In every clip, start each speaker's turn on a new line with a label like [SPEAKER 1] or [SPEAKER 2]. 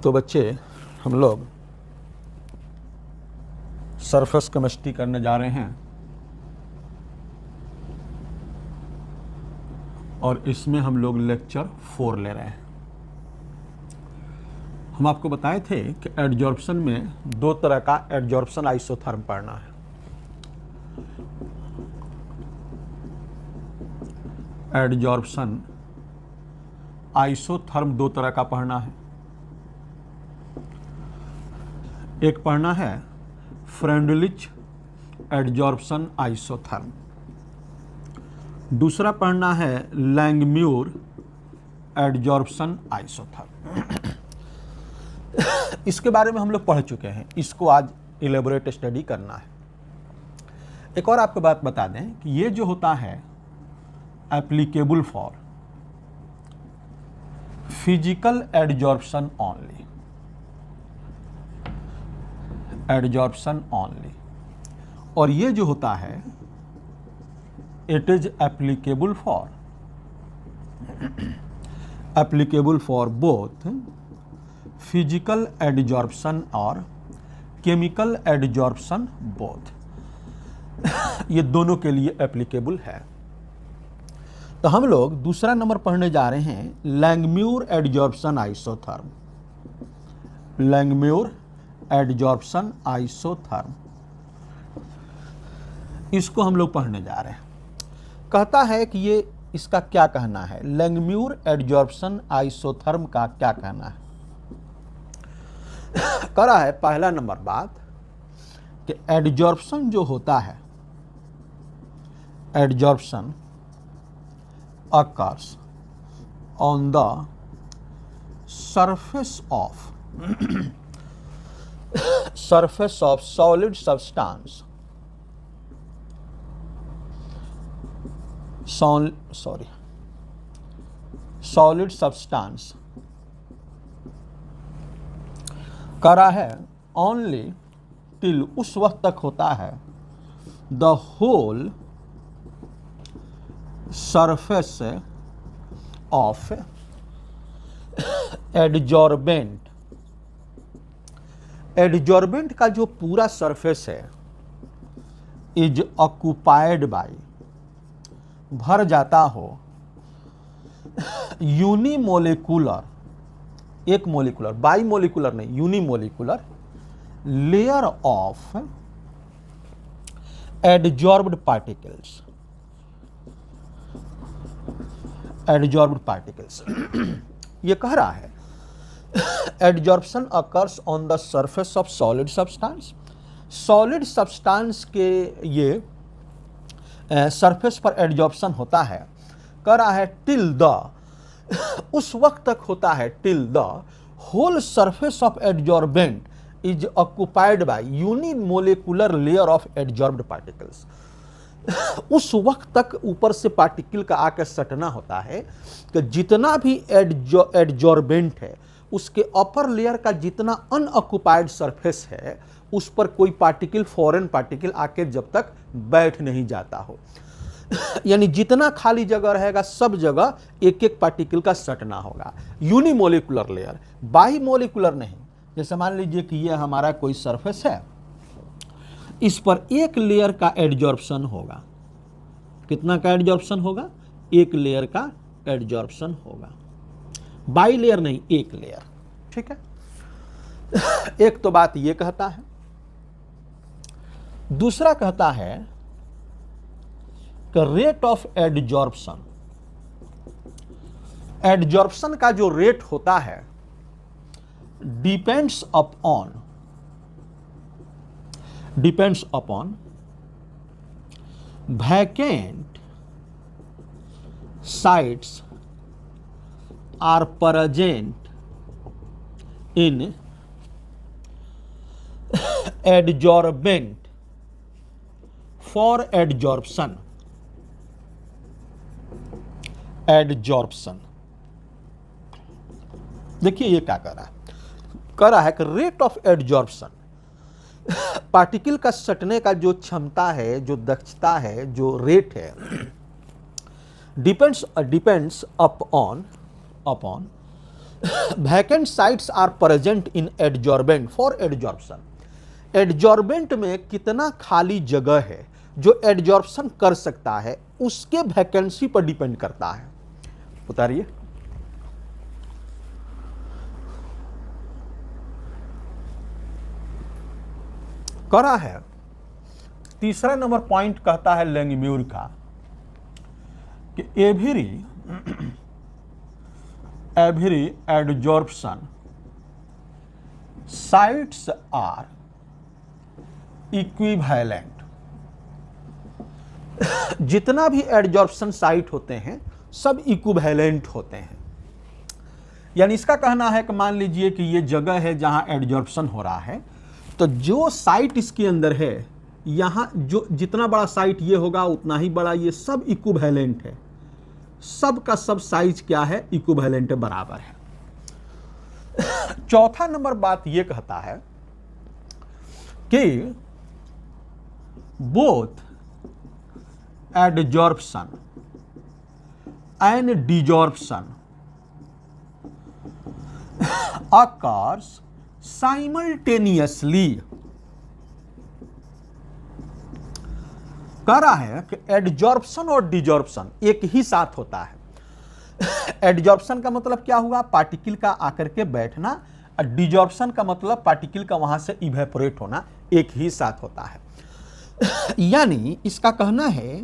[SPEAKER 1] तो बच्चे हम लोग सरफेस केमिस्ट्री करने जा रहे हैं और इसमें हम लोग लेक्चर 4 ले रहे हैं। हम आपको बताए थे कि एडजॉर्प्शन में 2 तरह का एडजॉर्प्शन आइसोथर्म पढ़ना है। एडजॉर्प्शन आइसोथर्म 2 तरह का पढ़ना है। एक पढ़ना है फ्रेंडलिच एडजॉर्प्शन आइसोथर्म, दूसरा पढ़ना है लैंगम्यूर एडजॉर्प्शन आइसोथर्म। इसके बारे में हम लोग पढ़ चुके हैं, इसको आज इलेबोरेट स्टडी करना है। एक और आपको बात बता दें कि ये जो होता है applicable for physical adsorption only, adsorption only, और ये जो होता है it is applicable for both physical adsorption और केमिकल एडजॉर्प्शन बोथ। ये दोनों के लिए एप्लीकेबल है। तो हम लोग दूसरा नंबर पढ़ने जा रहे हैं लैंगम्यूर एडजॉर्प्शन आइसोथर्म। लैंगम्यूर एडजॉर्प्शन आइसोथर्म, इसको हम लोग पढ़ने जा रहे हैं। कहता है कि ये इसका क्या कहना है, लैंगम्यूर एडजॉर्प्शन आइसोथर्म का क्या कहना है। करा है पहला नंबर बात कि एडजॉर्प्शन जो होता है, adsorption occurs on the surface of solid substance, solid substance करा है only till उस वक्त तक होता है the whole surface of adsorbent, adsorbent का जो पूरा सरफेस है इज ऑक्युपाइड बाय, भर जाता हो यूनिमोलिकुलर, एक मोलिकुलर, बाई मोलिकुलर नहीं, unimolecular layer of adsorbed particles, adsorbed particles. ये कह रहा है adsorption occurs on the surface of solid substance, solid substance के ये सरफेस पर एडजॉर्प्शन होता है। कह रहा है टिल द, उस वक्त तक होता है till the whole surface of adsorbent is occupied by unimolecular layer of adsorbed particles. उस वक्त तक ऊपर से पार्टिकल का आकर सटना होता है कि जितना भी एडजॉर्बेंट है उसके अपर लेयर का जितना अनऑक्युपाइड सरफेस है उस पर कोई पार्टिकल, फॉरेन पार्टिकल आके जब तक बैठ नहीं जाता हो। यानी जितना खाली जगह रहेगा सब जगह एक एक पार्टिकल का सटना होगा। यूनिमोलिकुलर लेयर, बाई मोलिकुलर नहीं। जैसे मान लीजिए कि यह हमारा कोई सरफेस है, इस पर एक लेयर का एडजॉर्प्शन होगा। कितना का एडजॉर्प्शन होगा? एक लेयर का एडजॉर्प्शन होगा, बाई लेयर नहीं, एक लेयर। ठीक है, एक तो बात ये कहता है। दूसरा कहता है कि रेट ऑफ एडजॉर्प्शन, एडजॉर्प्शन का जो रेट होता है depends upon vacant sites are present in adsorbent for adsorption, adsorption. देखिए ये क्या कर रहा है कि रेट ऑफ एडजॉर्प्शन, पार्टिकल का सटने का जो क्षमता है, जो दक्षता है, जो रेट है, depends upon vacant sites are present in adsorbent for adsorption. Adsorbent में कितना खाली जगह है जो एडजॉर्प्शन कर सकता है, उसके वैकेंसी पर डिपेंड करता है। उतारिए। करा है तीसरा नंबर पॉइंट कहता है लैंगम्यूर का कि every adsorption sites are equivalent. जितना भी एडजॉर्प्शन साइट होते हैं सब इक्विवेलेंट होते हैं। यानी इसका कहना है कि मान लीजिए कि ये जगह है जहां एडजॉर्प्शन हो रहा है, तो जो साइट इसके अंदर है, यहाँ जो जितना बड़ा साइट ये होगा उतना ही बड़ा ये, सब इक्विवेलेंट है। सब का सब साइज क्या है? इक्विवेलेंट है, बराबर है। चौथा नंबर बात ये कहता है कि both adsorption and desorption occurs simultaneously। कह रहा है कि एडजॉर्प्शन और डिजॉर्प्शन एक ही साथ होता है। एडजॉर्प्शन का मतलब क्या हुआ? पार्टिकल का आकर के बैठना, और डिजॉर्प्शन का मतलब पार्टिकल का वहां से इवेपोरेट होना, एक ही साथ होता है। यानी इसका कहना है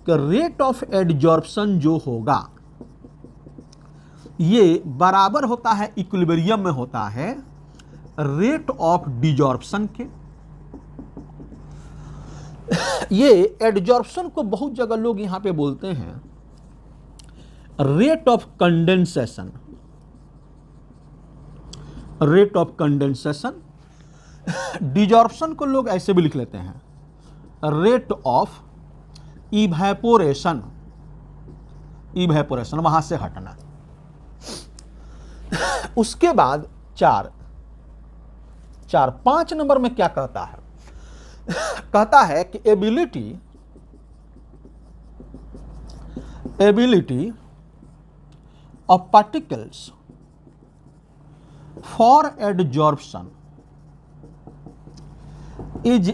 [SPEAKER 1] कि रेट ऑफ एडजॉर्प्शन जो होगा ये बराबर होता है, इक्विलिब्रियम में होता है रेट ऑफ डिजॉर्प्शन के। ये एडजॉर्प्शन को बहुत जगह लोग यहां पे बोलते हैं rate of condensation. Rate of condensation. Desorption को लोग ऐसे भी लिख लेते हैं रेट ऑफ इवेपोरेशन। इवेपोरेशन, वहां से हटना। उसके बाद पांच नंबर में क्या कहता है? कहता है कि ability of particles for adsorption is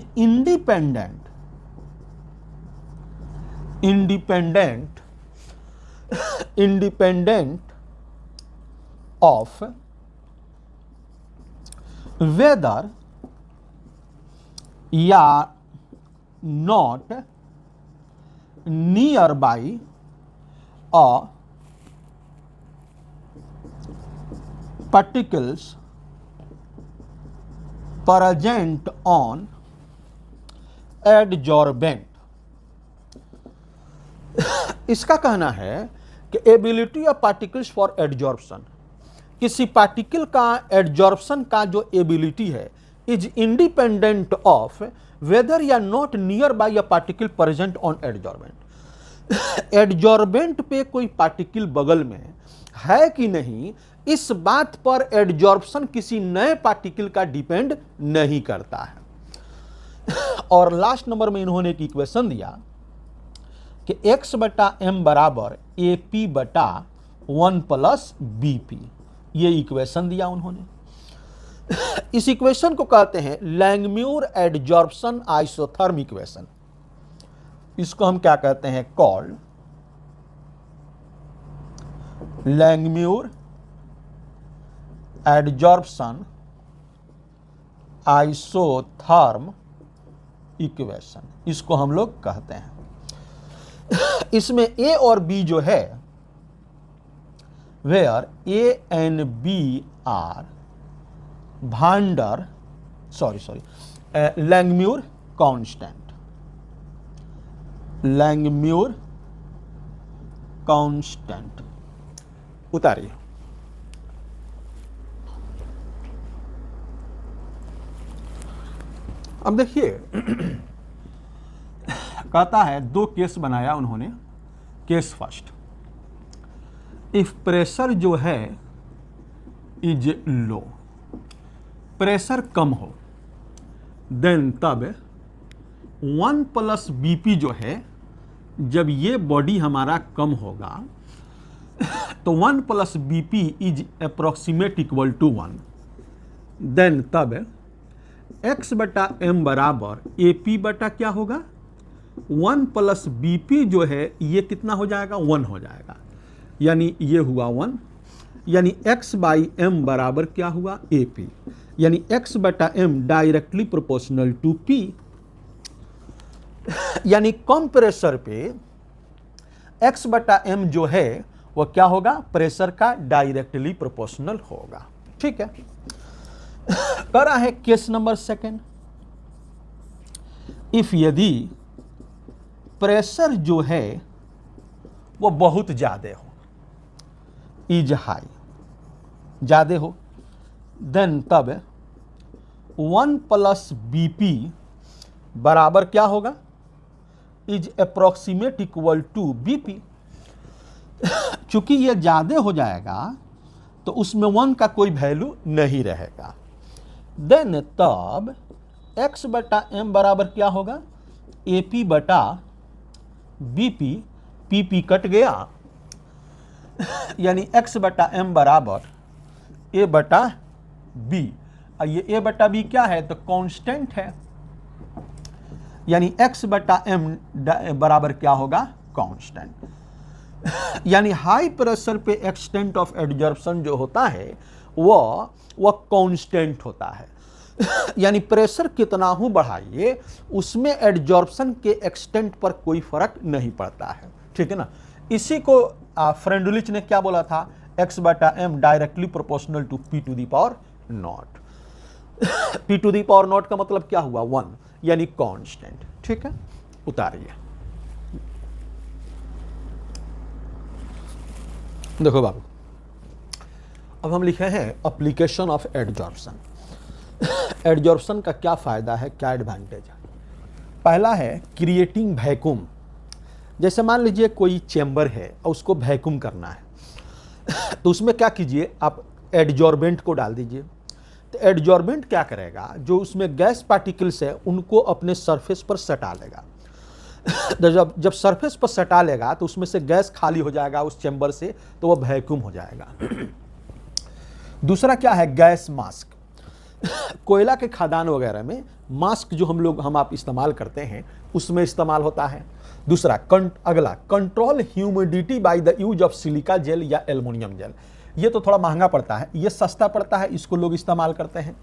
[SPEAKER 1] independent of whether या not nearby a particles present on adsorbent। इसका कहना है कि ability of particles for adsorption, किसी पार्टिकल का एडजॉर्प्शन का जो एबिलिटी है इज इंडिपेंडेंट ऑफ वेदर या not near by a particle present on adsorbent. Adsorbent पे कोई पार्टिकल बगल में है कि नहीं, इस बात पर एडजॉर्प्शन किसी नए पार्टिकल का डिपेंड नहीं करता है। और लास्ट नंबर में इन्होंने एक इक्वेशन दिया कि x बटा m बराबर AP बटा 1 प्लस BP। ये इक्वेशन दिया उन्होंने। इस इक्वेशन को कहते हैं लैंगम्यूर एडजॉर्प्शन आइसोथर्म इक्वेशन। इसको हम क्या कहते हैं? कॉल्ड लैंगम्यूर एडजॉर्प्शन आइसोथर्म इक्वेशन, इसको हम लोग कहते हैं। इसमें A और B जो है, where A and B are Langmuir constant. Langmuir constant. उतारिए। अब देखिए, कहता है दो केस बनाया उन्होंने। केस फर्स्ट, इफ प्रेशर जो है इज लो, प्रेशर कम हो, देन तब 1 प्लस BP जो है, जब ये बॉडी हमारा कम होगा, तो 1 plus B P is approximate equal to 1, then तब x बटा m बराबर ए पी बटा क्या होगा 1 प्लस बी पी जो है ये कितना हो जाएगा 1 हो जाएगा, यानी ये हुआ 1, यानी x बाई m बराबर क्या हुआ ए पी, यानी x बटा m directly proportional to p, यानी कम प्रेशर पे x बटा m जो है वो क्या होगा प्रेशर का डायरेक्टली प्रोपोर्शनल होगा। ठीक है, करा है केस नंबर सेकेंड। इफ यदि प्रेशर जो है वो बहुत ज्यादा हो, इज हाई, ज्यादा हो, देन तब 1 प्लस बी पी बराबर क्या होगा is approximate equal to B P. चूंकि ये ज्यादा हो जाएगा तो उसमें 1 का कोई वैल्यू नहीं रहेगा, देन तब x बटा m बराबर क्या होगा ए पी बटा B P, P P cut गया, यानी x बटा m बराबर a बटा b, ये a बटा b क्या है तो कांस्टेंट है, यानी x बटा m बराबर क्या होगा कांस्टेंट, यानी हाई प्रेशर पे एक्सटेंट ऑफ एडजॉर्प्शन जो होता है वह कांस्टेंट होता है। यानी प्रेशर कितना हो बढ़ाइए उसमें एडजॉर्प्शन के एक्सटेंट पर कोई फर्क नहीं पड़ता है। ठीक है ना, इसी को फ्रेंडलिच ने क्या बोला था x बटा m directly proportional to p to the power naught. p to the power naught का मतलब क्या हुआ 1, यानी कांस्टेंट। ठीक है, उतारिए, देखो बाबू, अब हम लिखे हैं एप्लीकेशन ऑफ एडजॉर्प्शन। एडजॉर्प्शन का क्या फायदा है, क्या एडवांटेज है। पहला है क्रिएटिंग वैक्यूम। जैसे मान लीजिए कोई चेंबर है और उसको वैक्यूम करना है तो उसमें क्या कीजिए आप एडजॉर्बेंट को डाल दीजिए। तो एडजॉर्बेंट क्या करेगा, जो उसमें गैस पार्टिकल्स है उनको अपने सरफेस पर सटा लेगा। जब सरफेस पर सटा लेगा तो उसमें से गैस खाली हो जाएगा उस चेंबर से, तो वह वैक्यूम हो जाएगा। दूसरा क्या है गैस मास्क। कोयला के खदान वगैरह में मास्क जो हम आप इस्तेमाल करते हैं उसमें इस्तेमाल होता है। दूसरा अगला control humidity by the use of silica gel या एल्युमिनियम जेल। ये तो थोड़ा महंगा पड़ता है, ये सस्ता पड़ता है, इसको लोग इस्तेमाल करते हैं।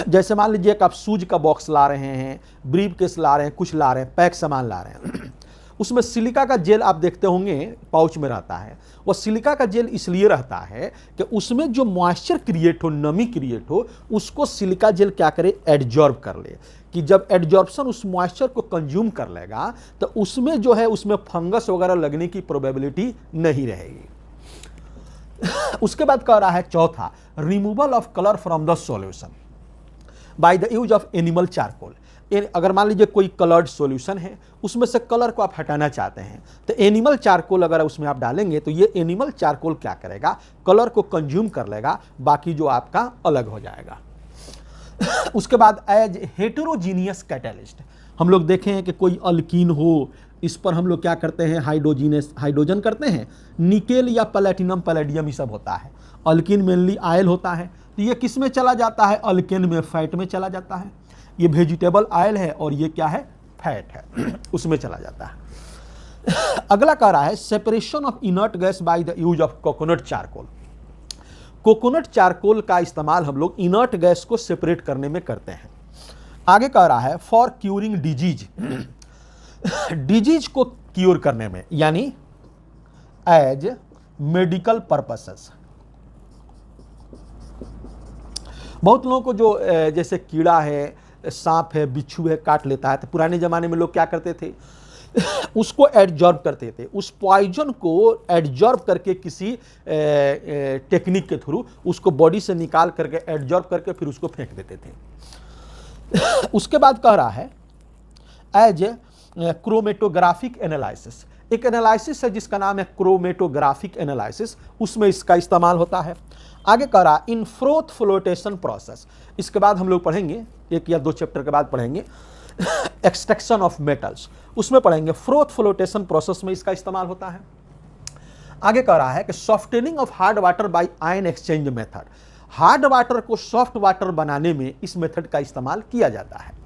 [SPEAKER 1] जैसे मान लीजिए कि आप सूज का बॉक्स ला रहे हैं, ब्रीफ केस ला रहे हैं, कुछ ला रहे हैं, पैक सामान ला रहे हैं, उसमें सिलिका का जेल आप देखते होंगे पाउच में रहता है। वह सिलिका का जेल इसलिए रहता है कि उसमें जो मॉइस्चर क्रिएट हो, नमी क्रिएट हो, उसको सिलिका जेल क्या करे एडजॉर्ब कर ले, कि जब एडजॉर्प्शन उस मॉइस्चर को कंज्यूम कर लेगा तो उसमें जो है उसमें फंगस वगैरह लगने की प्रोबेबिलिटी नहीं रहेगी। उसके बाद कह रहा है चौथा removal of colour from the solution by the use of animal charcoal. अगर मान लीजिए कोई कलर्ड सॉल्यूशन है उसमें से कलर को आप हटाना चाहते हैं तो एनिमल चारकोल अगर उसमें आप डालेंगे तो ये एनिमल चारकोल क्या करेगा कलर को कंज्यूम कर लेगा, बाकी जो आपका अलग हो जाएगा। उसके बाद एज हेटेरोजीनियस कैटलिस्ट हम लोग देखे हैं कि कोई अल्कीन हो, इस पर हम लोग क्या करते हैं हाइड्रोजन करते हैं, निकेल या प्लेटिनम पैलेडियम ये सब होता है। अल्कीन मेनली आयल होता है, तो ये किस में चला जाता है अल्केन में, फैट में चला जाता है। ये वेजिटेबल ऑयल है और ये क्या है फैट है, उसमें चला जाता है। अगला कह रहा है separation of inert gas by the use of coconut charcoal. Coconut charcoal का इस्तेमाल हम लोग इनर्ट गैस को सेपरेट करने में करते हैं। आगे कह रहा है फॉर क्यूरिंग डिजीज, डिजीज को क्यूर करने में, यानी एज मेडिकल पर्पसेस। बहुत लोगों को जो जैसे कीड़ा है, सांप है, बिच्छू है, काट लेता है, तो पुराने ज़माने में लोग क्या करते थे उसको एडजॉर्ब करते थे, उस पॉइजन को एडजॉर्ब करके किसी टेक्निक के थ्रू उसको बॉडी से निकाल करके एडजॉर्ब करके फिर उसको फेंक देते थे। उसके बाद कह रहा है एज क्रोमेटोग्राफिक एनालिसिस। एक एनालिसिस है जिसका नाम है क्रोमेटोग्राफिक एनालिसिस, उसमें इसका इस्तेमाल होता है। आगे कह रहा इन फ्रोथ फ्लोटेशन प्रोसेस। इसके बाद हम लोग पढ़ेंगे, 1 या 2 चैप्टर के बाद पढ़ेंगे एक्सट्रैक्शन ऑफ मेटल्स, उसमें पढ़ेंगे फ्रोथ फ्लोटेशन प्रोसेस में इसका इस्तेमाल होता है। आगे कह रहा है कि softening of hard water bye ion exchange method, hard water को सॉफ्ट वाटर बनाने में इस मेथड का इस्तेमाल किया जाता है।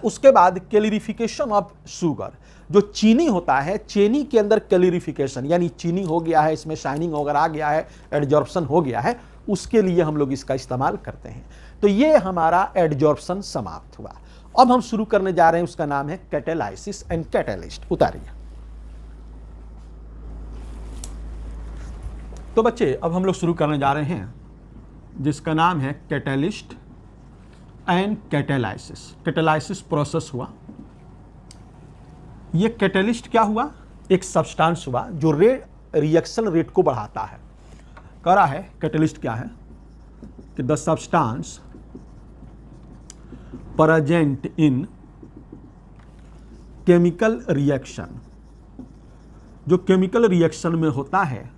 [SPEAKER 1] उसके बाद क्लेरिफिकेशन ऑफ शुगर, जो चीनी होता है, चीनी के अंदर क्लेरिफिकेशन यानी चीनी हो गया है, इसमें शाइनिंग वगैरह आ गया है, एडजॉर्प्शन हो गया है, उसके लिए हम लोग इसका इस्तेमाल करते हैं। तो ये हमारा एडजॉर्प्शन समाप्त हुआ। अब हम शुरू करने जा रहे हैं, उसका नाम है कैटालाइसिस एंड कैटालिस्ट। उतारिए। तो बच्चे अब हम लोग शुरू करने जा रहे हैं जिसका नाम है catalyst and catalysis. Catalysis process हुआ। ये कैटालिस्ट क्या हुआ? एक सब्सटेंस हुआ जो रिएक्शन रेट को बढ़ाता है। कह रहा है कैटालिस्ट क्या है कि the substance present in chemical reaction, जो केमिकल रिएक्शन में होता है,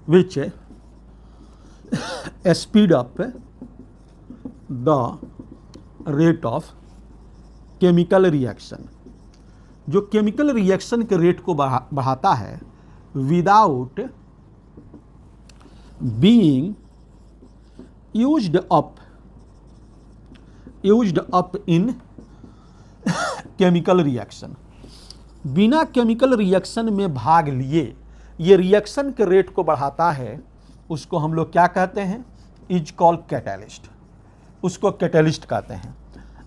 [SPEAKER 1] विच speed up the rate of chemical reaction, जो केमिकल रिएक्शन के रेट को बढ़ाता है without being used up in chemical reaction. बिना केमिकल रिएक्शन में भाग लिए ये रिएक्शन के रेट को बढ़ाता है, उसको हम लोग क्या कहते हैं? Is called catalyst. उसको कैटालिस्ट कहते हैं।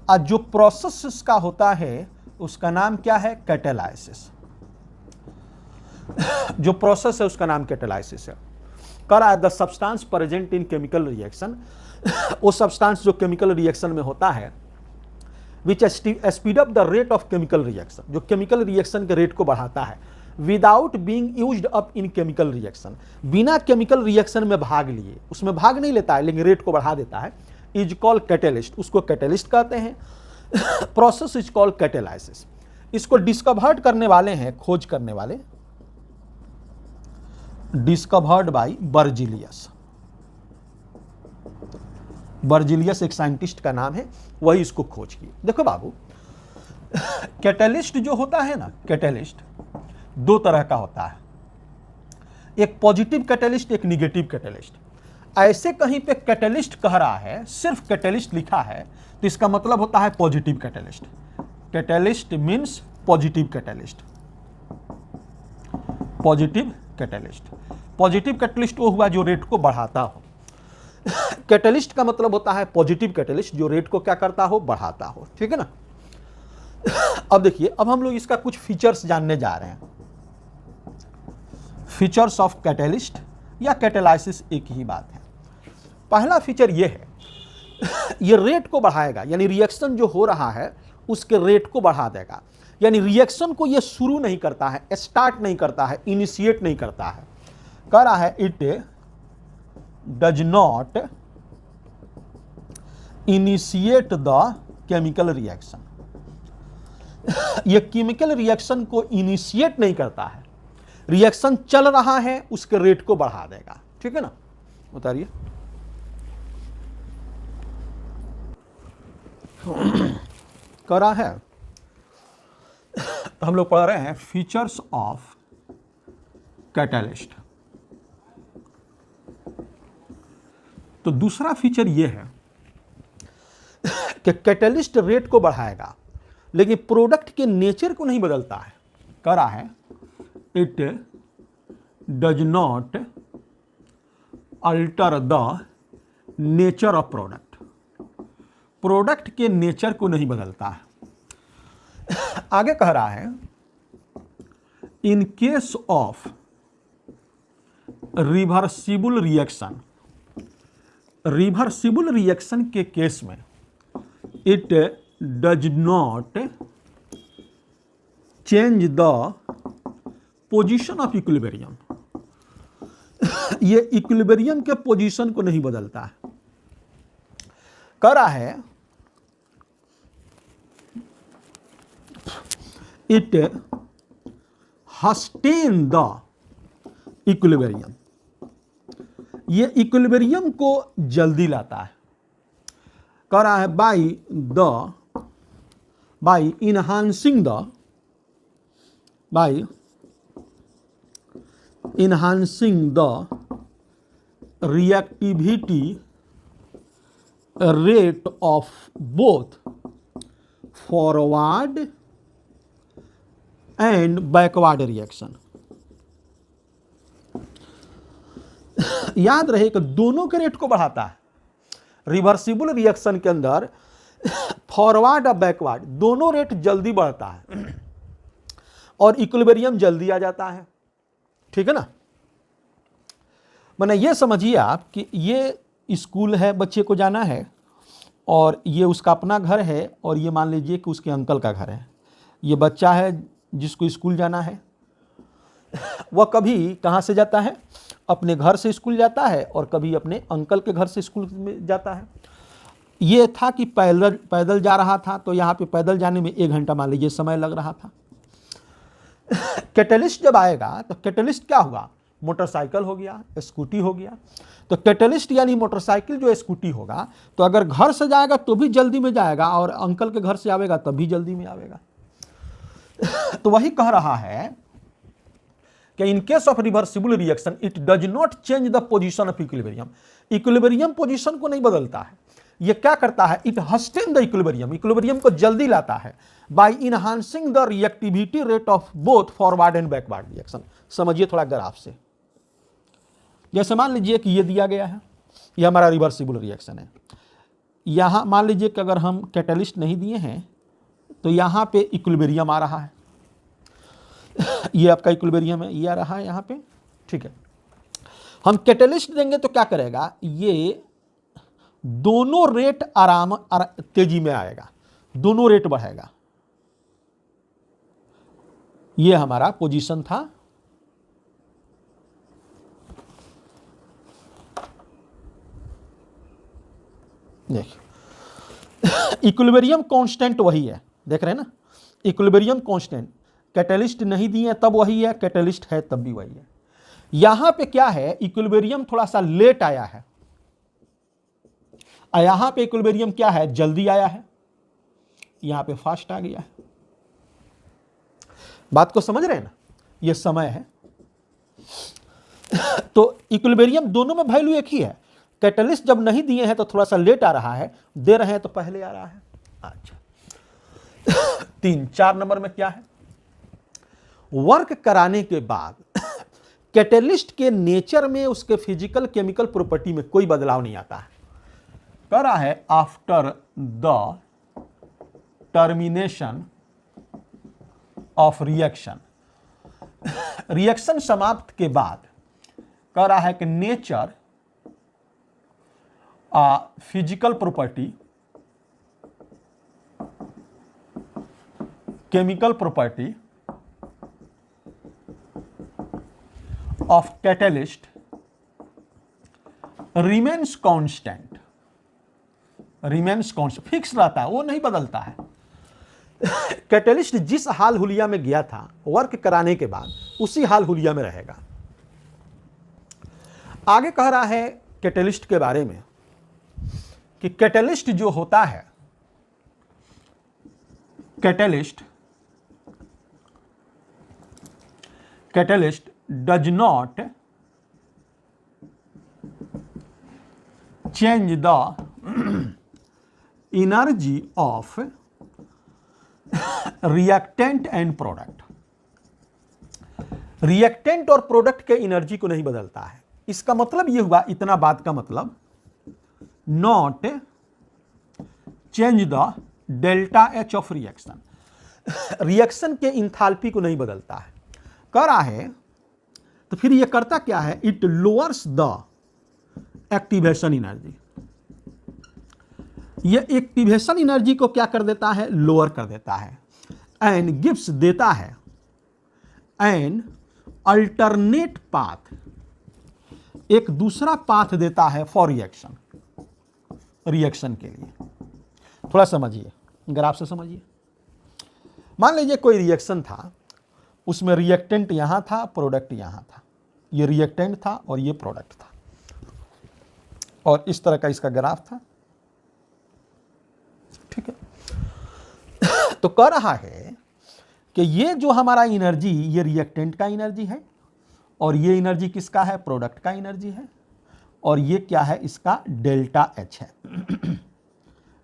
[SPEAKER 1] और जो प्रोसेस इसका होता है उसका नाम क्या है? कैटालाइसिस। जो प्रोसेस है उसका नाम कैटालाइसिस है। कर रहा है the substance present in chemical reaction, वो सब्सटेंस जो केमिकल रिएक्शन में होता है, विच speed up the rate of chemical reaction, जो केमिकल रिएक्शन के रेट को बढ़ाता है, without being used up in chemical reaction, बिना केमिकल रिएक्शन में भाग लिए, उसमें भाग नहीं लेता है लेकिन रेट को बढ़ा देता है, इज कॉल्ड कैटालिस्ट। उसको कैटालिस्ट कहते हैं। Process is called catalysis. इसको डिस्कवर्ड करने वाले हैं, खोज करने वाले, डिस्कवर्ड बाय बर्जिलियस। बर्जिलियस एक साइंटिस्ट का नाम है, वही इसको खोज किए। देखो बाबू, कैटालिस्ट जो होता है ना, कैटालिस्ट दो तरह का होता है, एक पॉजिटिव कैटालिस्ट, एक निगेटिव कैटालिस्ट। ऐसे कहीं पे कैटालिस्ट कह रहा है, सिर्फ कैटालिस्ट लिखा है, तो इसका मतलब होता है positive catalyst. Catalyst means positive catalyst. Positive catalyst, positive catalyst वो हुआ जो रेट को बढ़ाता हो। कैटालिस्ट का मतलब होता है पॉजिटिव कैटालिस्ट, जो रेट को क्या करता हो? बढ़ाता हो। ठीक है ना। अब देखिए, अब हम लोग इसका कुछ फीचर्स जानने जा रहे हैं। फीचर्स ऑफ कैटालिस्ट या कैटालाइसिस एक ही बात है। पहला फीचर ये है, ये रेट को बढ़ाएगा, यानी रिएक्शन जो हो रहा है उसके रेट को बढ़ा देगा। यानी रिएक्शन को ये शुरू नहीं करता है, स्टार्ट नहीं करता है, इनिशिएट नहीं करता है। कह रहा है it does not initiate the chemical reaction. ये केमिकल रिएक्शन को इनिशिएट नहीं करता है, रिएक्शन चल रहा है उसके रेट को बढ़ा देगा। ठीक है ना। उतारिए। कह रहा है, हम लोग पढ़ रहे हैं फीचर्स ऑफ कैटालिस्ट। तो दूसरा फीचर यह है कि कैटालिस्ट रेट को बढ़ाएगा लेकिन प्रोडक्ट के नेचर को नहीं बदलता है। कह रहा है it does not alter the nature of product. Product के नेचर को नहीं बदलता है। आगे कह रहा है इन case of reversible reaction, reversible reaction के केस में it does not change the position of equilibrium. ये इक्विलिब्रियम के पोजीशन को नहीं बदलता है। कह रहा है इट सस्टेन द इक्विलिब्रियम। ये इक्विलिब्रियम को जल्दी लाता है। कह रहा है bye enhancing the reactivity rate of both forward and backward reaction। याद रहे कि दोनों के रेट को बढ़ाता है। रिवर्सिबल रिएक्शन के अंदर फॉरवर्ड और बैकवर्ड दोनों रेट जल्दी बढ़ता है और इक्विलिब्रियम जल्दी आ जाता है। ठीक है ना। मैंने ये समझिए आप कि ये स्कूल है, बच्चे को जाना है और ये उसका अपना घर है और ये मान लीजिए कि उसके अंकल का घर है। ये बच्चा है जिसको स्कूल जाना है, वह कभी कहाँ से जाता है, अपने घर से स्कूल जाता है और कभी अपने अंकल के घर से स्कूल में जाता है। ये था कि पैदल जा रहा था, तो यहाँ पे पैदल जाने में 1 घंटा मान लीजिए समय लग रहा था। कैटलिस्ट जब आएगा तो कैटलिस्ट क्या होगा, मोटरसाइकिल हो गया, स्कूटी हो गया। तो कैटलिस्ट यानी मोटरसाइकिल जो स्कूटी होगा, तो अगर घर से जाएगा तो भी जल्दी में जाएगा और अंकल के घर से आवेगा तब भी जल्दी में आवेगा। तो वही कह रहा है कि in case of reversible reaction it does not change the position of equilibrium. Equilibrium position को नहीं बदलता है। ये क्या करता है, it hasten the equilibrium, equilibrium को जल्दी लाता है by enhancing the reactivity rate of both forward and backward reaction. समझिए थोड़ा ग्राफ से। जैसे मान लीजिए कि ये दिया गया है, ये हमारा रिवर्सिबल रिएक्शन है। यहां मान लीजिए कि अगर हम कैटलिस्ट नहीं दिए हैं तो यहां पे इक्विलिब्रियम आ रहा है, ये आपका इक्विलिब्रियम है, ये आ रहा है यहाँ पे। ठीक है, हम कैटलिस्ट देंगे तो क्या करेगा, ये दोनों रेट तेजी में आएगा, दोनों रेट बढ़ेगा। ये हमारा पोजीशन था। देखिए इक्विलिब्रियम कांस्टेंट वही है, देख रहे हैं ना, इक्विलिब्रियम कांस्टेंट। कैटलिस्ट नहीं दिए तब वही है, कैटलिस्ट है तब भी वही है। यहां पे क्या है, इक्विलिब्रियम थोड़ा सा लेट आया है, और यहां पे इक्विलिब्रियम क्या है, जल्दी आया है, यहां पे फास्ट आ गया है। बात को समझ रहे हैं ना, ये समय है। तो इक्विलिब्रियम दोनों में वैल्यू एक ही है। कैटलिस्ट जब नहीं दिए हैं तो थोड़ा सा लेट आ रहा है, दे रहे हैं तो पहले आ रहा है। अच्छा 4 नंबर में क्या है, वर्क कराने के बाद कैटलिस्ट के नेचर में, उसके फिजिकल केमिकल प्रॉपर्टी में कोई बदलाव नहीं आता है। कह रहा है after the termination of reaction, reaction समाप्त के बाद कह रहा है कि nature physical property, chemical property of catalyst remains constant, remains constant, fix रहता है, वो नहीं बदलता है। कैटलिस्ट जिस हाल हुलिया में गया था वर्क कराने के बाद, उसी हाल हुलिया में रहेगा। आगे कह रहा है कैटलिस्ट के बारे में कि कैटलिस्ट जो होता है, catalyst does not change the energy of reactant and product. Reactant और प्रोडक्ट के एनर्जी को नहीं बदलता है। इसका मतलब यह हुआ, इतना बात का मतलब, not change the delta H of reaction, reaction के इंथाल्पी को नहीं बदलता है। कह रहा है तो फिर यह करता क्या है, it lowers the activation energy. यह एक्टिवेशन एनर्जी को क्या कर देता है, लोअर कर देता है, एंड गिव्स देता है एन अल्टरनेट पाथ, एक दूसरा पाथ देता है फॉर रिएक्शन, रिएक्शन के लिए। थोड़ा समझिए, ग्राफ से समझिए। मान लीजिए कोई रिएक्शन था, उसमें रिएक्टेंट यहां था, प्रोडक्ट यहां था, ये रिएक्टेंट था और ये प्रोडक्ट था, और इस तरह का इसका ग्राफ था। ठीक है, तो कह रहा है कि ये जो हमारा एनर्जी, ये रिएक्टेंट का एनर्जी है और ये एनर्जी किसका है, प्रोडक्ट का एनर्जी है, और ये क्या है, इसका डेल्टा एच है,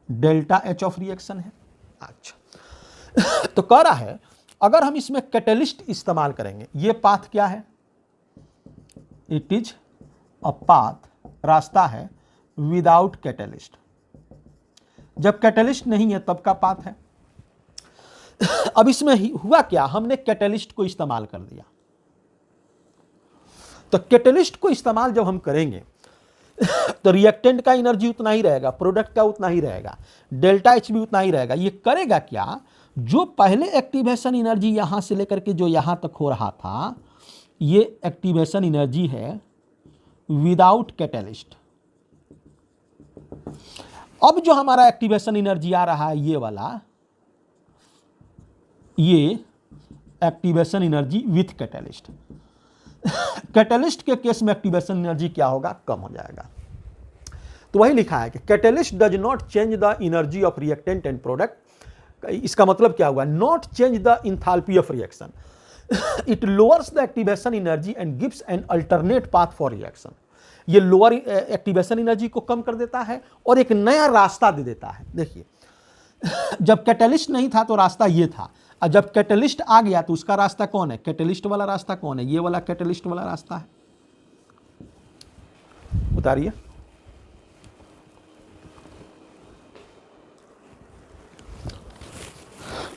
[SPEAKER 1] डेल्टा एच ऑफ रिएक्शन है। अच्छा तो कह रहा है अगर हम इसमें कैटलिस्ट इस्तेमाल करेंगे, ये पाथ क्या है, इट इज अ पाथ, रास्ता है विदाउट कैटलिस्ट। जब कैटलिस्ट नहीं है तब का पाथ है। अब इसमें हुआ क्या, हमने कैटलिस्ट को इस्तेमाल कर दिया। तो कैटलिस्ट को इस्तेमाल जब हम करेंगे तो रिएक्टेंट का एनर्जी उतना ही रहेगा, प्रोडक्ट का उतना ही रहेगा, डेल्टा एच भी उतना ही रहेगा। ये करेगा क्या, जो पहले एक्टिवेशन एनर्जी यहां से लेकर के जो यहां तक हो रहा था, ये एक्टिवेशन एनर्जी है विदाउट कैटलिस्ट। अब जो हमारा एक्टिवेशन एनर्जी आ रहा है ये वाला, ये activation energy with catalyst. Catalyst के केस में एक्टिवेशन एनर्जी क्या होगा, कम हो जाएगा। तो वही लिखा है कि catalyst does not change the energy of reactant and product. इसका मतलब क्या हुआ, not change the enthalpy of reaction, it lowers the activation energy and gives an alternate path for reaction. ये लोअर एक्टिवेशन एनर्जी को कम कर देता है और एक नया रास्ता दे देता है। देखिए जब कैटलिस्ट नहीं था तो रास्ता ये था, और जब कैटलिस्ट आ गया तो उसका रास्ता कौन है, कैटलिस्ट वाला रास्ता कौन है, ये वाला कैटलिस्ट वाला रास्ता है। उतारिए।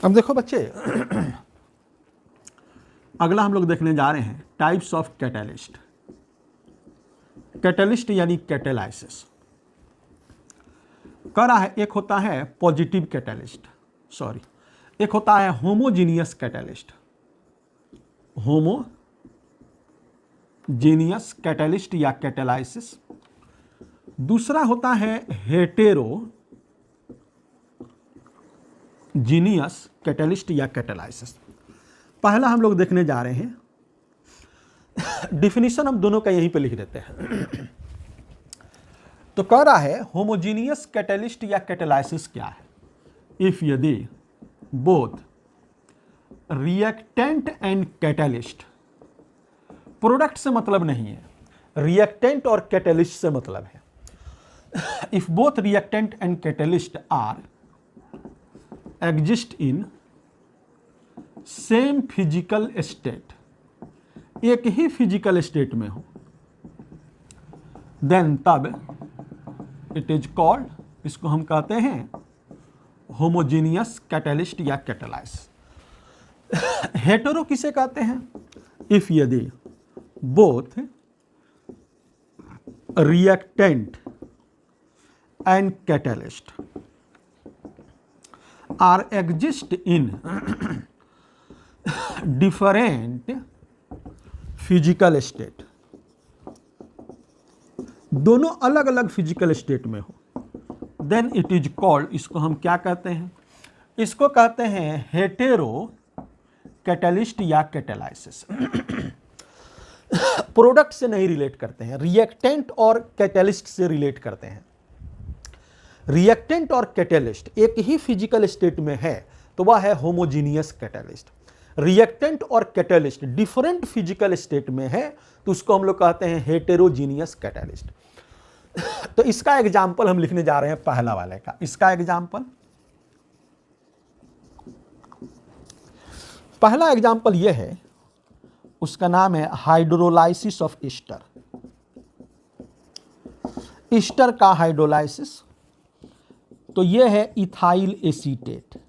[SPEAKER 1] अब देखो बच्चे अगला हम लोग देखने जा रहे हैं टाइप्स ऑफ कैटलिस्ट। कैटलिस्ट यानी कैटेलाइसिस। कह रहा है एक होता है पॉजिटिव कैटलिस्ट, सॉरी एक होता है होमोजीनियस कैटलिस्ट, होमोजीनियस कैटलिस्ट या कैटेलाइसिस। दूसरा होता है हेटेरोजीनियस कैटलिस्ट या कैटेलाइसिस। पहला हम लोग देखने जा रहे हैं, डिफिनीशन हम दोनों का यहीं पे लिख देते हैं। तो कह रहा है होमोजीनियस कैटलिस्ट या कैटेलाइसिस क्या है, इफ यदि both reactant and catalyst, product से मतलब नहीं है, रिएक्टेंट और कैटलिस्ट से मतलब है। If both reactant and catalyst are exist in same physical state, एक ही फिजिकल स्टेट में हो, देन तब इट इज कॉल्ड, इसको हम कहते हैं होमोजीनियस कैटलिस्ट या कैटेलाइसिस। हेटेरो किसे कहते हैं, इफ यदि both reactant and catalyst are exist in different physical state, दोनों अलग अलग फिजिकल स्टेट में हो, देन इट इज कॉल्ड, इसको हम क्या कहते हैं, इसको कहते हैं हेटेरो कैटलिस्ट या कैटेलाइसिस। प्रोडक्ट से नहीं रिलेट करते हैं, रिएक्टेंट और कैटलिस्ट से रिलेट करते हैं। रिएक्टेंट और कैटलिस्ट एक ही फिजिकल स्टेट में है तो वह है होमोजीनियस कैटलिस्ट। रिएक्टेंट और कैटलिस्ट डिफरेंट फिजिकल स्टेट में है तो उसको हम लोग कहते हैं हेटेरोजीनियस कैटलिस्ट। तो इसका एग्जाम्पल हम लिखने जा रहे हैं पहला वाले का। इसका एग्जाम्पल, पहला एग्जाम्पल यह है, उसका नाम है हाइड्रोलाइसिस ऑफ ईस्टर। ईस्टर का हाइड्रोलाइसिस, तो यह है इथाइल एसीटेट।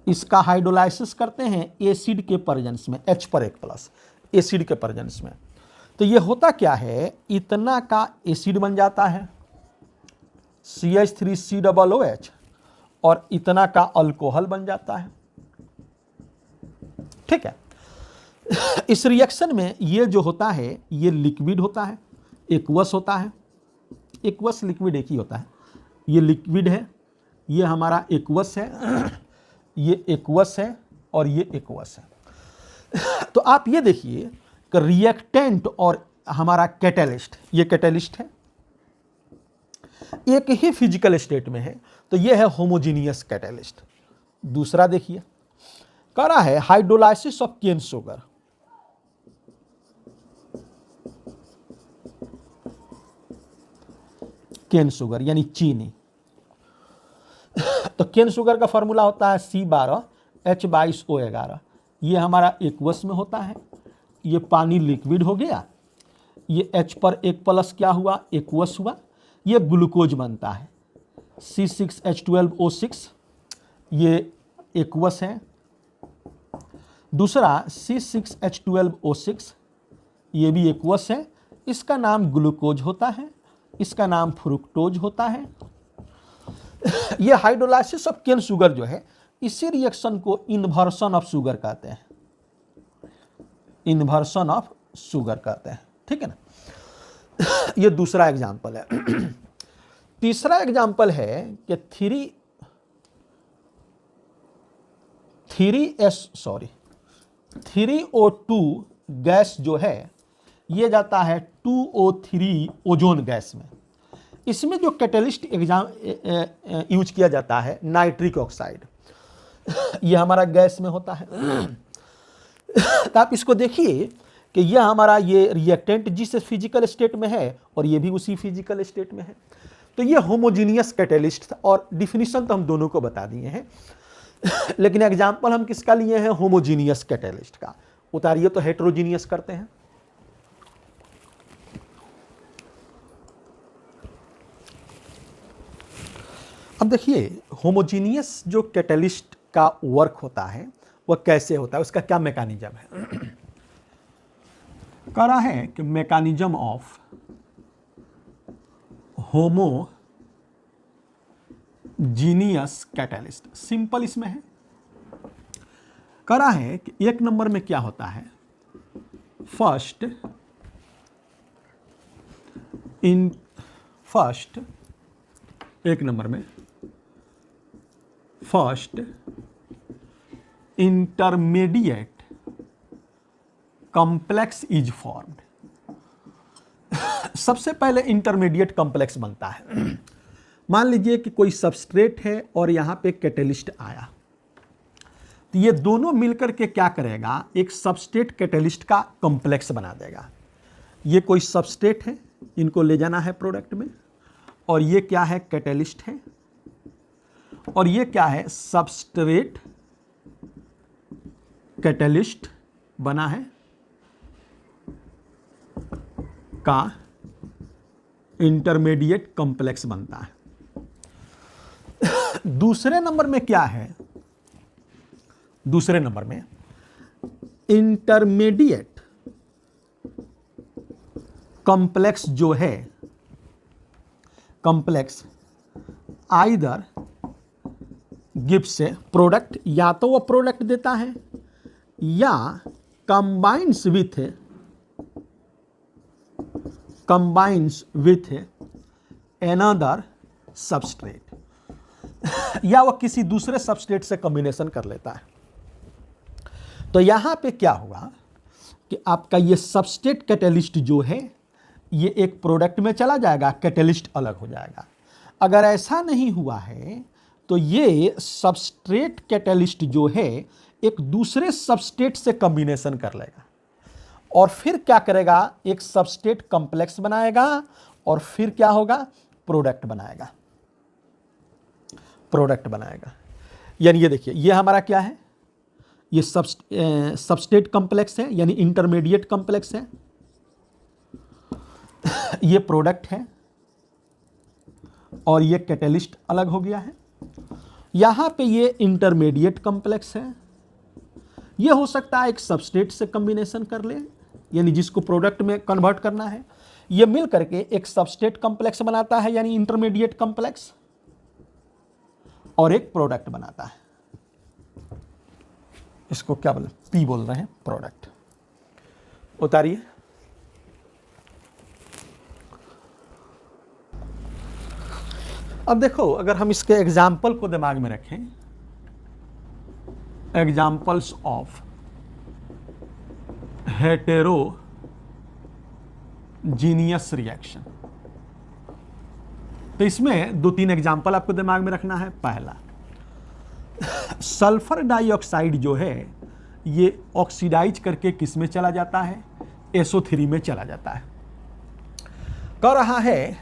[SPEAKER 1] इसका हाइड्रोलाइसिस करते हैं एसिड के प्रेजेंस में, H पर 1+ एसिड के प्रेजेंस में। तो ये होता क्या है, इतना का एसिड बन जाता है CH3COOH और इतना का अल्कोहल बन जाता है। ठीक है। इस रिएक्शन में ये जो होता है ये लिक्विड होता है, एक्वस होता है। एक्वस लिक्विड एक ही होता है, ये लिक्विड है, ये हमारा एक्वस है, ये एक्वस है और ये एक्वस है। तो आप ये देखिए कि रिएक्टेंट और हमारा कैटलिस्ट, ये कैटलिस्ट है, एक ही फिजिकल स्टेट में है तो ये है होमोजीनियस कैटलिस्ट। दूसरा देखिए, कह रहा है hydrolysis of cane sugar. Cane sugar यानी चीनी। तो केन शुगर का फॉर्मूला होता है C12H22O11। ये हमारा एक्वस में होता है, ये पानी लिक्विड हो गया, ये H पर एक प्लस क्या हुआ, एक्वस हुआ, ये ग्लूकोज बनता है C6H12O6, ये एक्वस है। दूसरा C6H12O6, ये भी एक्वस है, इसका नाम ग्लूकोज होता है, इसका नाम फ्रुक्टोज होता है। ये हाइड्रोलाइसिस ऑफ केन शुगर जो है, इसी रिएक्शन को इन्वर्सन ऑफ शुगर कहते हैं, इन्वर्सन ऑफ शुगर कहते हैं, ठीक है ना। ये दूसरा एग्जाम्पल है। तीसरा एग्जाम्पल है कि 3O2 गैस जो है ये जाता है 2O3 ओजोन गैस में। इसमें जो कैटलिस्ट यूज किया जाता है नाइट्रिक ऑक्साइड, ये हमारा गैस में होता है। तो आप इसको देखिए कि यह हमारा ये रिएक्टेंट जिस फिजिकल स्टेट में है और ये भी उसी फिजिकल स्टेट में है। तो ये होमोजीनियस कैटलिस्ट था, और डिफिनीशन तो हम दोनों को बता दिए हैं, लेकिन एग्जाम्पल हम किसका लिए हैं, होमोजीनियस कैटलिस्ट का। उतारिए तो हेट्रोजीनियस करते हैं। अब देखिए होमोजीनियस जो कैटलिस्ट का वर्क होता है वह कैसे होता है, उसका क्या मैकेनिज्म है। कह रहा है कि mechanism of homogeneous catalyst, simple इसमें है। कह रहा है कि एक नंबर में क्या होता है, फर्स्ट एक नंबर में first intermediate complex is formed. सबसे पहले इंटरमीडिएट कॉम्प्लेक्स बनता है। मान लीजिए कि कोई सबस्ट्रेट है और यहां पे कैटलिस्ट आया, तो ये दोनों मिलकर के क्या करेगा, एक सबस्ट्रेट कैटलिस्ट का कॉम्प्लेक्स बना देगा। ये कोई सबस्ट्रेट है, इनको ले जाना है प्रोडक्ट में, और ये क्या है, कैटलिस्ट है, और ये क्या है, सबस्ट्रेट कैटलिस्ट बना है का इंटरमीडिएट कॉम्प्लेक्स बनता है। दूसरे नंबर में क्या है, दूसरे नंबर में इंटरमीडिएट कॉम्प्लेक्स जो है, कॉम्प्लेक्स आइदर गिव्स ए प्रोडक्ट, या तो वो प्रोडक्ट देता है या कंबाइंस विथ अनदर सबस्ट्रेट, या वो किसी दूसरे सबस्ट्रेट से कॉम्बिनेशन कर लेता है। तो यहां पे क्या हुआ कि आपका ये सबस्ट्रेट कैटलिस्ट जो है ये एक प्रोडक्ट में चला जाएगा, कैटलिस्ट अलग हो जाएगा। अगर ऐसा नहीं हुआ है तो ये सबस्ट्रेट कैटलिस्ट जो है एक दूसरे सबस्ट्रेट से कॉम्बिनेशन कर लेगा और फिर क्या करेगा, एक सबस्ट्रेट कॉम्प्लेक्स बनाएगा और फिर क्या होगा, प्रोडक्ट बनाएगा। यानी ये देखिए, ये हमारा क्या है, ये सबस्ट्रेट कॉम्प्लेक्स है यानी इंटरमीडिएट कॉम्प्लेक्स है, ये प्रोडक्ट है और ये कैटलिस्ट अलग हो गया है। यहां पे ये इंटरमीडिएट कॉम्प्लेक्स है, ये हो सकता है एक सबस्ट्रेट से कॉम्बिनेशन कर ले, यानी जिसको प्रोडक्ट में कन्वर्ट करना है, ये मिल करके एक सबस्ट्रेट कॉम्प्लेक्स बनाता है यानी इंटरमीडिएट कॉम्प्लेक्स, और एक प्रोडक्ट बनाता है। इसको क्या बोल, पी बोल रहे हैं, प्रोडक्ट। उतारिए। अब देखो, अगर हम इसके एग्जाम्पल को दिमाग में रखें, एग्जाम्पल्स ऑफ हेटेरोजीनियस रिएक्शन, तो इसमें दो तीन एग्जाम्पल आपको दिमाग में रखना है। पहला, सल्फर डाइऑक्साइड जो है ये ऑक्सीडाइज करके किस में चला जाता है, SO3 में चला जाता है। कह रहा है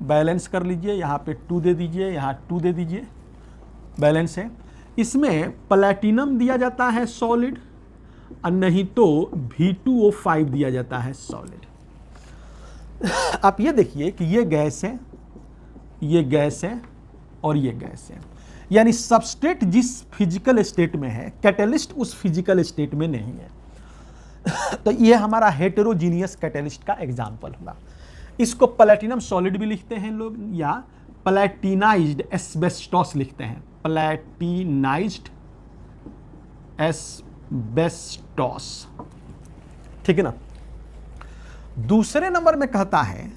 [SPEAKER 1] बैलेंस कर लीजिए, यहाँ पे 2 दे दीजिए, यहाँ 2 दे दीजिए, बैलेंस है। इसमें प्लैटिनम दिया जाता है सॉलिड और नहीं तो V2O5 दिया जाता है सॉलिड। आप ये देखिए कि ये गैस है, ये गैस है और ये गैस है, यानी सबस्ट्रेट जिस फिजिकल स्टेट में है, कैटलिस्ट उस फिजिकल स्टेट में नहीं है। तो ये हमारा हेटेरोजीनियस कैटलिस्ट का एग्जाम्पल हुआ। इसको प्लैटिनम सॉलिड भी लिखते हैं लोग, या प्लैटिनाइज्ड एस्बेस्टॉस लिखते हैं, प्लैटिनाइज्ड एस्बेस्टॉस, ठीक है ना। दूसरे नंबर में कहता है,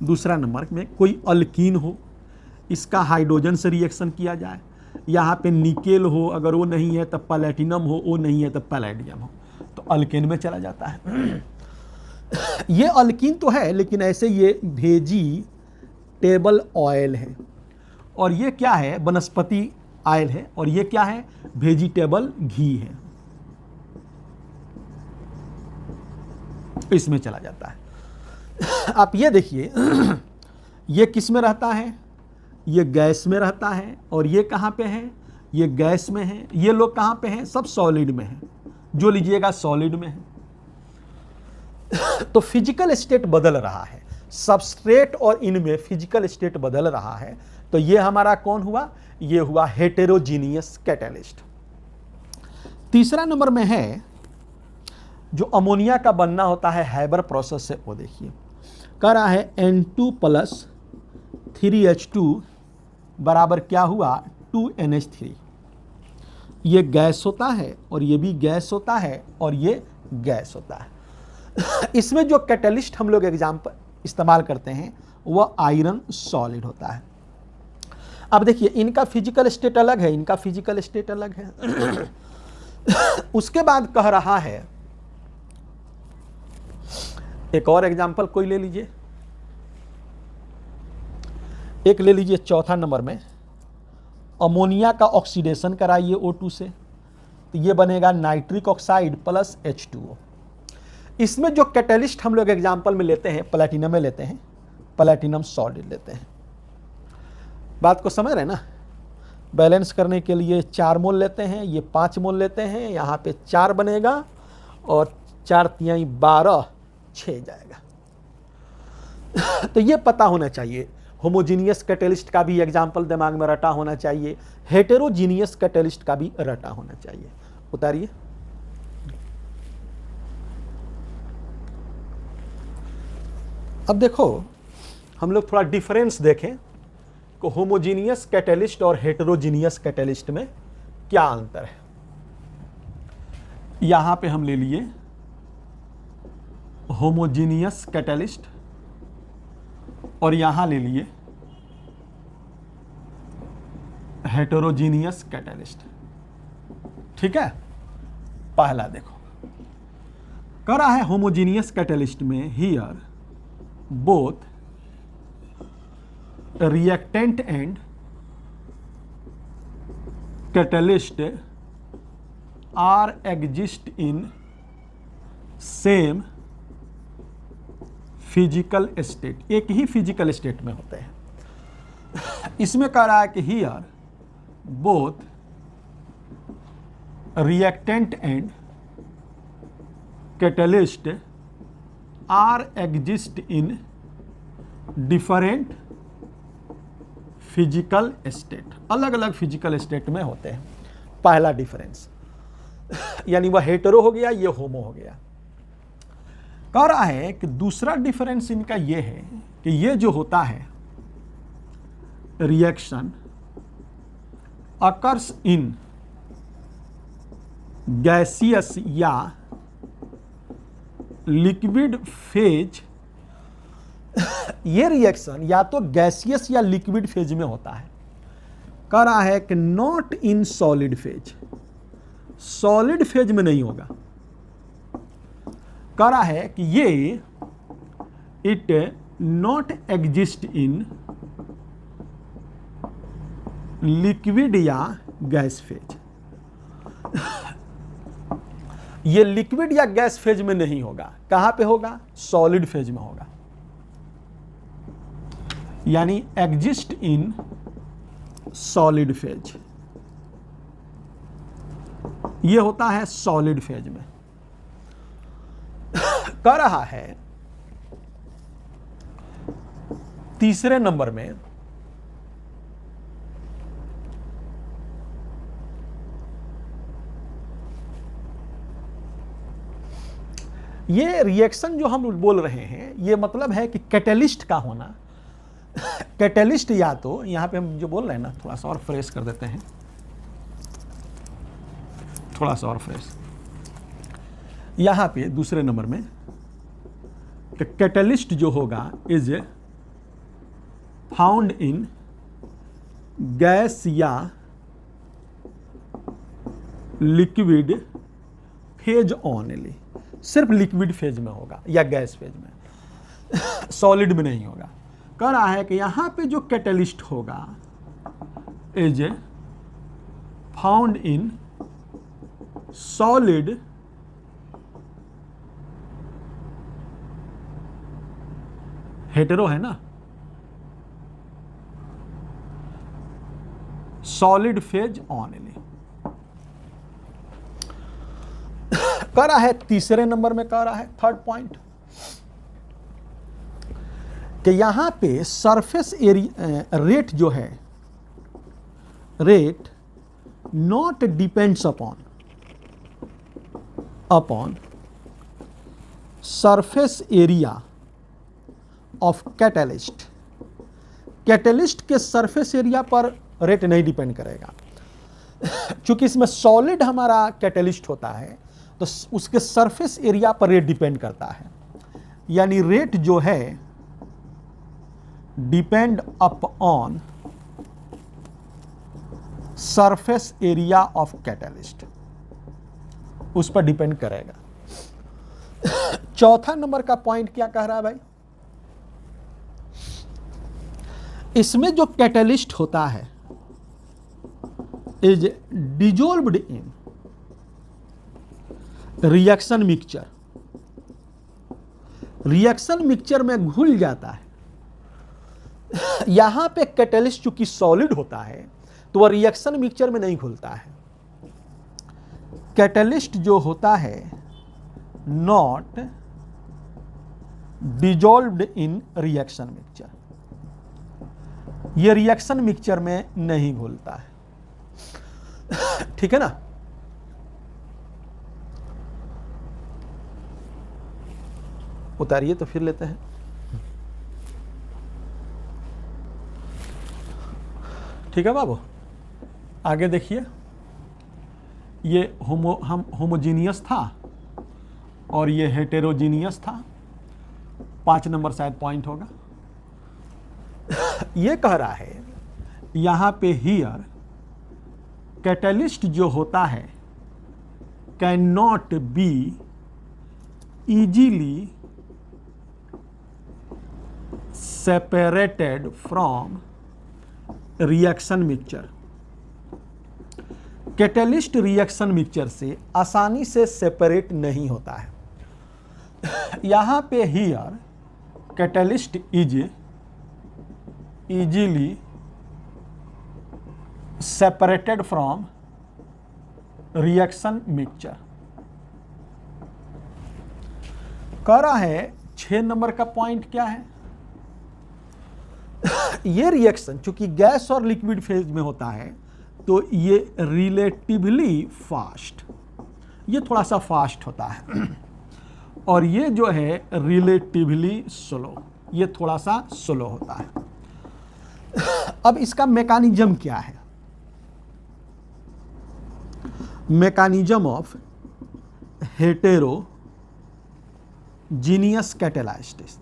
[SPEAKER 1] दूसरा नंबर में कोई अल्कीन हो, इसका हाइड्रोजन से रिएक्शन किया जाए, यहाँ पे निकेल हो, अगर वो नहीं है तब प्लैटिनम हो, वो नहीं है तब पैलेडियम हो, तो अल्केन में चला जाता है। ये अल्कीन तो है, लेकिन ऐसे ये वेजिटेबल ऑयल है, और ये क्या है, वनस्पति ऑयल है, और ये क्या है, वेजिटेबल घी है, इसमें चला जाता है। आप ये देखिए, ये किस में रहता है, ये गैस में रहता है, और ये कहाँ पे है, ये गैस में है, ये लोग कहाँ पे हैं, सब सॉलिड में हैं, जो लीजिएगा सॉलिड में है। तो फिजिकल स्टेट बदल रहा है, सबस्ट्रेट और इनमें फिजिकल स्टेट बदल रहा है, तो ये हमारा कौन हुआ, ये हुआ हेटेरोजीनियस कैटलिस्ट। तीसरा नंबर में है जो अमोनिया का बनना होता है हैबर प्रोसेस से, वो देखिए कह रहा है N2+3H2 बराबर क्या हुआ, 2NH3। ये गैस होता है और ये भी गैस होता है और ये गैस होता है। इसमें जो कैटलिस्ट हम लोग एग्जाम्पल इस्तेमाल करते हैं वह आयरन सॉलिड होता है। अब देखिए, इनका फिजिकल स्टेट अलग है, इनका फिजिकल स्टेट अलग है। उसके बाद कह रहा है, एक और एग्जाम्पल कोई ले लीजिए, एक ले लीजिए चौथा नंबर में, अमोनिया का ऑक्सीडेशन कराइए O2 से, तो ये बनेगा नाइट्रिक ऑक्साइड प्लस H2O। इसमें जो कैटलिस्ट हम लोग एग्जाम्पल में लेते हैं, प्लैटिनम में लेते हैं, प्लैटिनम सॉलिड लेते हैं। बात को समझ रहे हैं ना। बैलेंस करने के लिए 4 मोल लेते हैं, ये 5 मोल लेते हैं, यहाँ पे 4 बनेगा और 4 तिहाई 12, 6 जाएगा। तो ये पता होना चाहिए, होमोजीनियस कैटलिस्ट का भी एग्जाम्पल दिमाग में रटा होना चाहिए, हेटेरोजीनियस कैटलिस्ट का भी रटा होना चाहिए। उतारिए। अब देखो, हम लोग थोड़ा डिफरेंस देखें कि होमोजीनियस कैटलिस्ट और हेटेरोजीनियस कैटलिस्ट में क्या अंतर है। यहां पे हम ले लिए होमोजीनियस कैटलिस्ट और यहां ले लिए हेटेरोजीनियस कैटलिस्ट, ठीक है। पहला देखो, कह रहा है होमोजीनियस कैटलिस्ट में here both reactant and catalyst are exist in same physical state, एक ही फिजिकल स्टेट में होते हैं। इसमें कह रहा है कि here both reactant and catalyst are exist in different physical state, अलग अलग फिजिकल स्टेट में होते हैं। पहला डिफरेंस, यानी वह हेटेरो हो गया, ये होमो हो गया। कह रहा है कि दूसरा डिफरेंस इनका ये है कि ये जो होता है रिएक्शन अकर्स इन गैसियस या लिक्विड फेज, ये रिएक्शन या तो गैसियस या लिक्विड फेज में होता है। कह रहा है कि not in solid phase, solid phase में नहीं होगा। कह रहा है कि ये it not exist in liquid या गैस फेज, ये लिक्विड या गैस फेज में नहीं होगा। कहां पे होगा, सॉलिड फेज में होगा। यानी एग्जिस्ट इन सॉलिड फेज, ये होता है सॉलिड फेज में। कह रहा है तीसरे नंबर में ये रिएक्शन जो हम बोल रहे हैं, ये मतलब है कि कैटलिस्ट का होना। कैटलिस्ट या तो यहां पे हम जो बोल रहे हैं ना, थोड़ा सा और फ्रेश कर देते हैं, थोड़ा सा और फ्रेश। यहां पे दूसरे नंबर में कैटलिस्ट जो होगा इज फाउंड इन गैस या लिक्विड फेज ओनली, सिर्फ लिक्विड फेज में होगा या गैस फेज में, सॉलिड में नहीं होगा। कह रहा है कि यहां पे जो कैटलिस्ट होगा is found in solid hetero है ना, सॉलिड फेज ओनली। कह रहा है तीसरे नंबर में, कह रहा है थर्ड पॉइंट कि यहां पे सरफेस एरिया रेट जो है, rate not depends upon surface area of catalyst. Catalyst के सरफेस एरिया पर रेट नहीं डिपेंड करेगा, क्योंकि इसमें सॉलिड हमारा कैटलिस्ट होता है, तो उसके सरफेस एरिया पर रेट डिपेंड करता है। यानी रेट जो है depend upon surface area of catalyst, उस पर डिपेंड करेगा। चौथा नंबर का पॉइंट क्या कह रहा है भाई, इसमें जो कैटलिस्ट होता है is dissolved in reaction mixture, reaction mixture में घुल जाता है। यहां पे कैटलिस्ट चूंकि सॉलिड होता है तो वह रिएक्शन मिक्सचर में नहीं घुलता है। कैटलिस्ट जो होता है not dissolved in reaction mixture, यह रिएक्शन मिक्सचर में नहीं घुलता है। ठीक है ना। उतारिए तो फिर लेते हैं। ठीक है बाबू, आगे देखिए। ये होमोजीनियस था और ये हेटेरोजीनियस था। 5 नंबर शायद पॉइंट होगा। ये कह रहा है यहां पे हियर कैटलिस्ट जो होता है can not be easily separated from reaction mixture. Catalyst reaction mixture से आसानी से सेपरेट नहीं होता है। यहां पे here catalyst is easily separated from reaction mixture. कह रहा है 6 नंबर का पॉइंट क्या है, ये रिएक्शन चूंकि गैस और लिक्विड फेज में होता है तो ये रिलेटिवली फास्ट, ये थोड़ा सा फास्ट होता है, और ये जो है रिलेटिवली स्लो, ये थोड़ा सा स्लो होता है। अब इसका मैकेनिज्म क्या है, मैकेनिज्म ऑफ हेटेरोजीनियस कैटालाइसिस।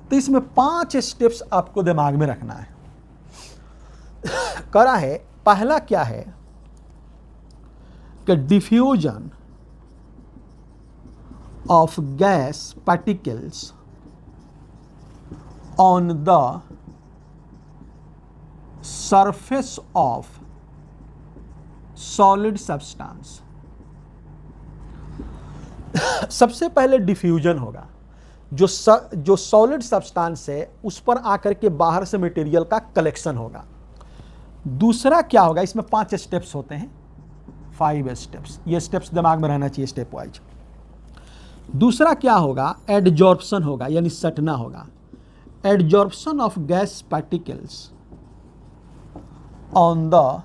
[SPEAKER 1] तो इसमें 5 स्टेप्स आपको दिमाग में रखना है। करा है पहला क्या है कि diffusion of gas particles on the surface of solid substance. सबसे पहले डिफ्यूजन होगा, जो सॉलिड सब्सटेंस है उस पर आकर के बाहर से मटेरियल का कलेक्शन होगा। दूसरा क्या होगा, इसमें 5 स्टेप्स होते हैं, 5 स्टेप्स, ये स्टेप्स दिमाग में रहना चाहिए स्टेप वाइज। दूसरा क्या होगा, एडजॉर्प्शन होगा, यानी सटना होगा। Adsorption of gas particles on the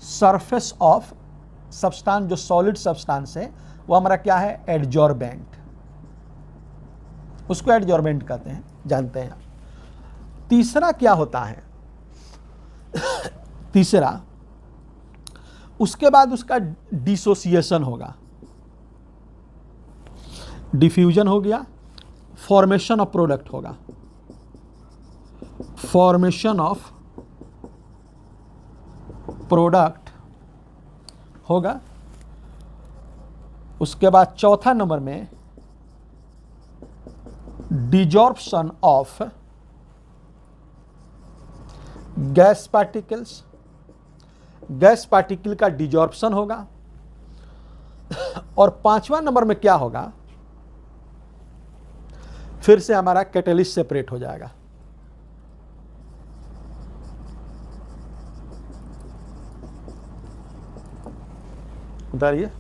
[SPEAKER 1] surface of substance, जो सॉलिड सब्सटेंस है वो हमारा क्या है, एडजॉर्बेंट, उसको एडजॉर्बेंट कहते हैं, जानते हैं। तीसरा क्या होता है, तीसरा उसके बाद उसका डिसोसिएशन होगा, डिफ्यूजन हो गया, फॉर्मेशन ऑफ प्रोडक्ट होगा, फॉर्मेशन ऑफ प्रोडक्ट होगा। उसके बाद चौथा नंबर में desorption of gas particles, gas particle का डिजॉर्प्शन होगा। और 5वां नंबर में क्या होगा, फिर से हमारा कैटलिस्ट सेपरेट हो जाएगा। उतारिए।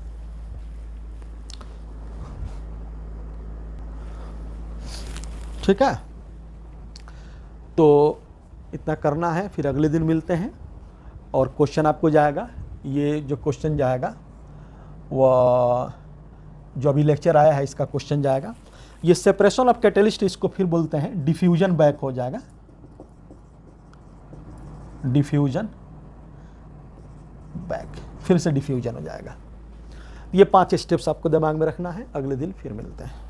[SPEAKER 1] ठीक है, तो इतना करना है, फिर अगले दिन मिलते हैं और क्वेश्चन आपको जाएगा। ये जो क्वेश्चन जाएगा वह जो अभी लेक्चर आया है इसका क्वेश्चन जाएगा। ये सेपरेशन ऑफ कैटलिस्ट, इसको फिर बोलते हैं डिफ्यूजन बैक हो जाएगा, डिफ्यूजन बैक, फिर से डिफ्यूजन हो जाएगा। ये 5 स्टेप्स आपको दिमाग में रखना है। अगले दिन फिर मिलते हैं।